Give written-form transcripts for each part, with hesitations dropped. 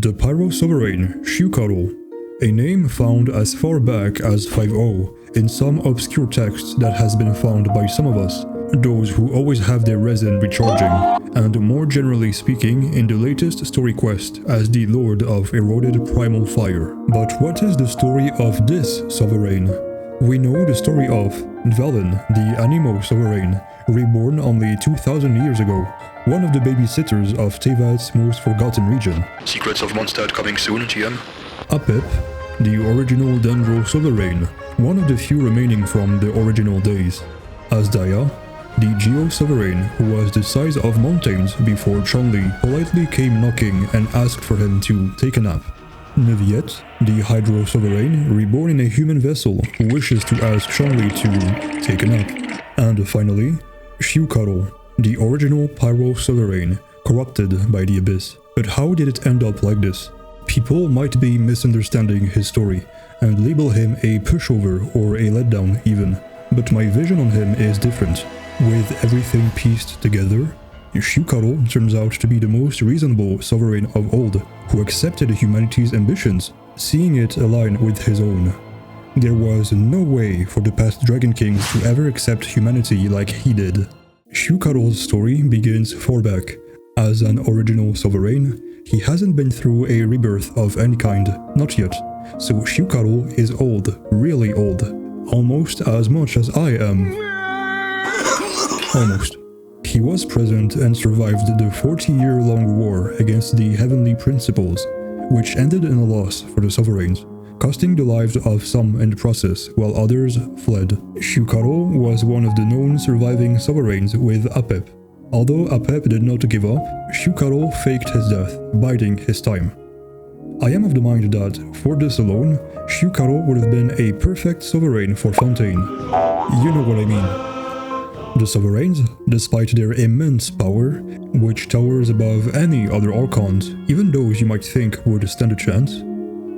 The Pyro Sovereign, Xiuhcoatl, a name found as far back as 5.0 in some obscure text that has been found by some of us, those who always have their resin recharging, and more generally speaking in the latest story quest as the Lord of Eroded Primal Fire. But what is the story of this Sovereign? We know the story of Natlan, the Anemo Sovereign, reborn only 2000 years ago, one of the babysitters of Teyvat's most forgotten region. Secrets of Mondstadt coming soon, GM. Apep, the original Dendro Sovereign, one of the few remaining from the original days. Asdaya, the Geo Sovereign, who was the size of mountains before Chun-Li politely came knocking and asked for him to take a nap. Neviet, the Hydro Sovereign, reborn in a human vessel, who wishes to ask Chun-Li to take a nap. And finally, Xiuhcoatl, the original Pyro Sovereign, corrupted by the Abyss. But how did it end up like this? People might be misunderstanding his story, and label him a pushover or a letdown even, but my vision on him is different. With everything pieced together, Xiuhcoatl turns out to be the most reasonable sovereign of old, who accepted humanity's ambitions, seeing it align with his own. There was no way for the past Dragon Kings to ever accept humanity like he did. Xiuhcoatl's story begins far back. As an original sovereign, he hasn't been through a rebirth of any kind, not yet. So Xiuhcoatl is old, really old, almost as much as I am. Almost. He was present and survived the 40-year-long war against the Heavenly Principles, which ended in a loss for the sovereigns, costing the lives of some in the process, while others fled. Xiuhcoatl was one of the known surviving sovereigns with Apep. Although Apep did not give up, Xiuhcoatl faked his death, biding his time. I am of the mind that, for this alone, Xiuhcoatl would have been a perfect sovereign for Fontaine. You know what I mean. The sovereigns, despite their immense power, which towers above any other archons, even those you might think would stand a chance,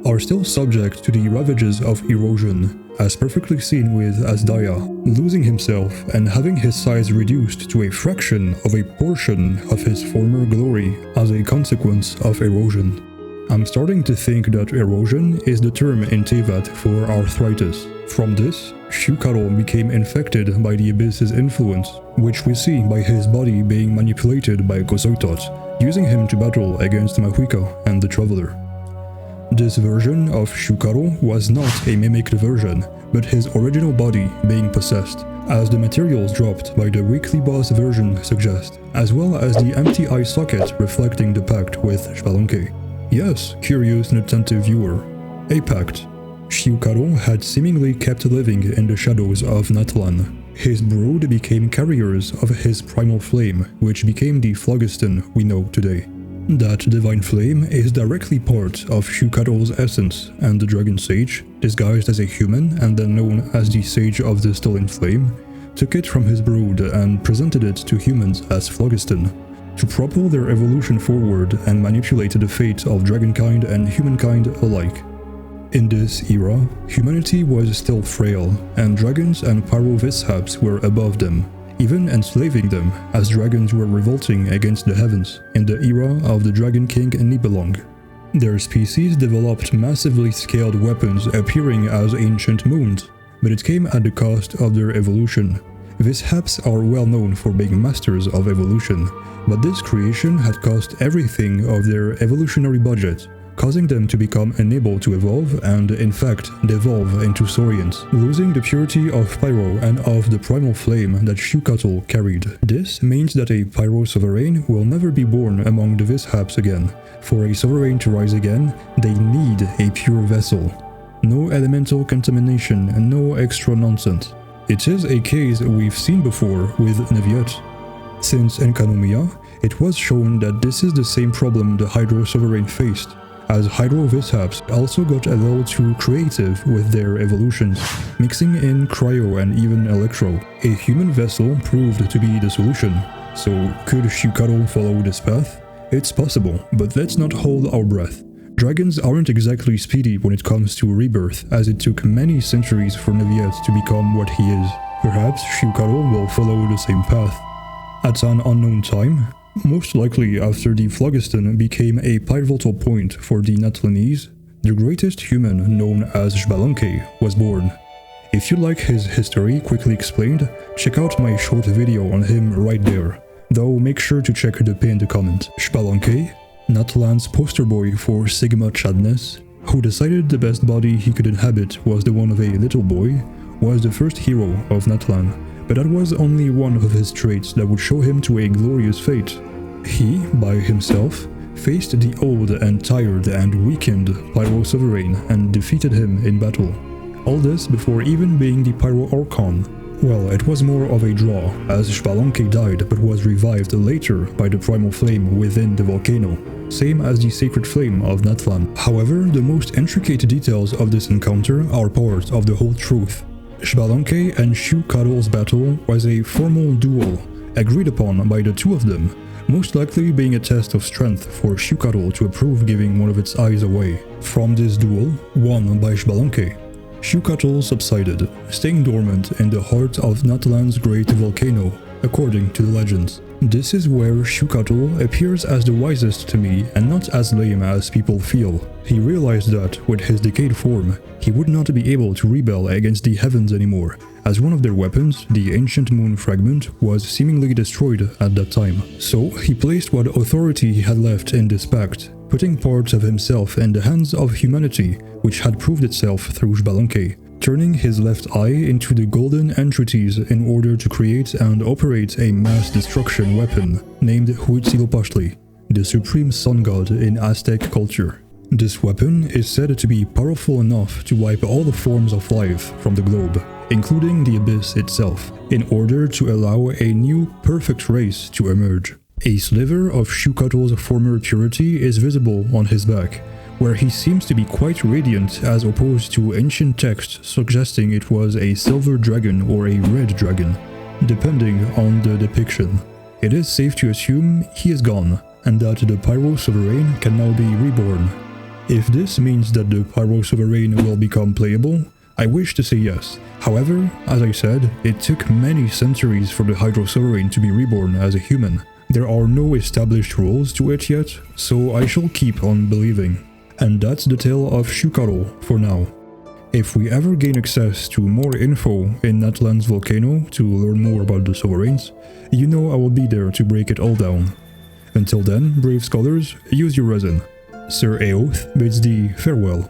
are still subject to the ravages of erosion, as perfectly seen with Asdaya, losing himself and having his size reduced to a fraction of a portion of his former glory as a consequence of erosion. I'm starting to think that erosion is the term in Teyvat for arthritis. From this, Xiuhcoatl became infected by the Abyss's influence, which we see by his body being manipulated by Xiuhcoatl, using him to battle against Mahuika and the Traveler. This version of Xiuhcoatl was not a mimicked version, but his original body being possessed, as the materials dropped by the weekly boss version suggest, as well as the empty eye socket reflecting the pact with Xbalanque. Yes, curious and attentive viewer, a pact. Xiuhcoatl had seemingly kept living in the shadows of Natlan. His brood became carriers of his primal flame, which became the phlogiston we know today. That divine flame is directly part of Xiuhcoatl's essence, and the Dragon Sage, disguised as a human and then known as the Sage of the Stolen Flame, took it from his brood and presented it to humans as phlogiston, to propel their evolution forward and manipulate the fate of dragonkind and humankind alike. In this era, humanity was still frail, and dragons and pyro-vishaps were above them, even enslaving them, as dragons were revolting against the heavens in the era of the Dragon King Nibelung. Their species developed massively scaled weapons appearing as ancient moons, but it came at the cost of their evolution. Vishaps are well known for being masters of evolution, but this creation had cost everything of their evolutionary budget, causing them to become unable to evolve and, in fact, devolve into saurians, losing the purity of Pyro and of the primal flame that Xiuhcoatl carried. This means that a Pyro Sovereign will never be born among the Vishaps again. For a Sovereign to rise again, they need a pure vessel. No elemental contamination and no extra nonsense. It is a case we've seen before with Neviet. Since Enkanomiya, it was shown that this is the same problem the Hydro Sovereign faced, as Hydro Vishaps also got a little too creative with their evolutions, mixing in cryo and even electro. A human vessel proved to be the solution, so could Xiuhcoatl follow this path? It's possible, but let's not hold our breath. Dragons aren't exactly speedy when it comes to rebirth, as it took many centuries for Neviet to become what he is. Perhaps Xiuhcoatl will follow the same path. At an unknown time, Most likely after the phlogiston became a pivotal point for the Natlanese, the greatest human known as Xbalanque was born. If you like his history quickly explained, check out my short video on him right there, though make sure to check the pinned comment. Xbalanque, Natlan's poster boy for Sigma Chadness, who decided the best body he could inhabit was the one of a little boy, was the first hero of Natlan, but that was only one of his traits that would show him to a glorious fate. He, by himself, faced the old and tired and weakened Pyro Sovereign and defeated him in battle. All this before even being the Pyro Archon. Well, it was more of a draw, as Xbalanque died but was revived later by the primal flame within the volcano, same as the sacred flame of Natlan. However, the most intricate details of this encounter are part of the whole truth. Xbalanque and Xiuhcoatl's battle was a formal duel, agreed upon by the two of them, most likely being a test of strength for Xiuhcoatl to approve giving one of its eyes away. From this duel, won by Xbalanque, Xiuhcoatl subsided, staying dormant in the heart of Natlan's great volcano, according to the legends. This is where Xiuhcoatl appears as the wisest to me and not as lame as people feel. He realized that, with his decayed form, he would not be able to rebel against the heavens anymore, as one of their weapons, the ancient moon fragment, was seemingly destroyed at that time. So he placed what authority he had left in this pact, putting parts of himself in the hands of humanity, which had proved itself through Xbalanque, turning his left eye into the golden Entreaties in order to create and operate a mass destruction weapon named Huitzilopochtli, the supreme sun god in Aztec culture. This weapon is said to be powerful enough to wipe all the forms of life from the globe, including the abyss itself, in order to allow a new perfect race to emerge. A sliver of Xiuhcoatl's former purity is visible on his back, where he seems to be quite radiant as opposed to ancient texts suggesting it was a silver dragon or a red dragon, depending on the depiction. It is safe to assume he is gone, and that the Pyro Sovereign can now be reborn. If this means that the Pyro Sovereign will become playable, I wish to say yes. However, as I said, it took many centuries for the Hydro Sovereign to be reborn as a human. There are no established rules to it yet, so I shall keep on believing. And that's the tale of Xiuhcoatl for now. If we ever gain access to more info in Natlan's volcano to learn more about the Sovereigns, you know I will be there to break it all down. Until then, brave scholars, use your resin. Sir Eoth bids thee farewell.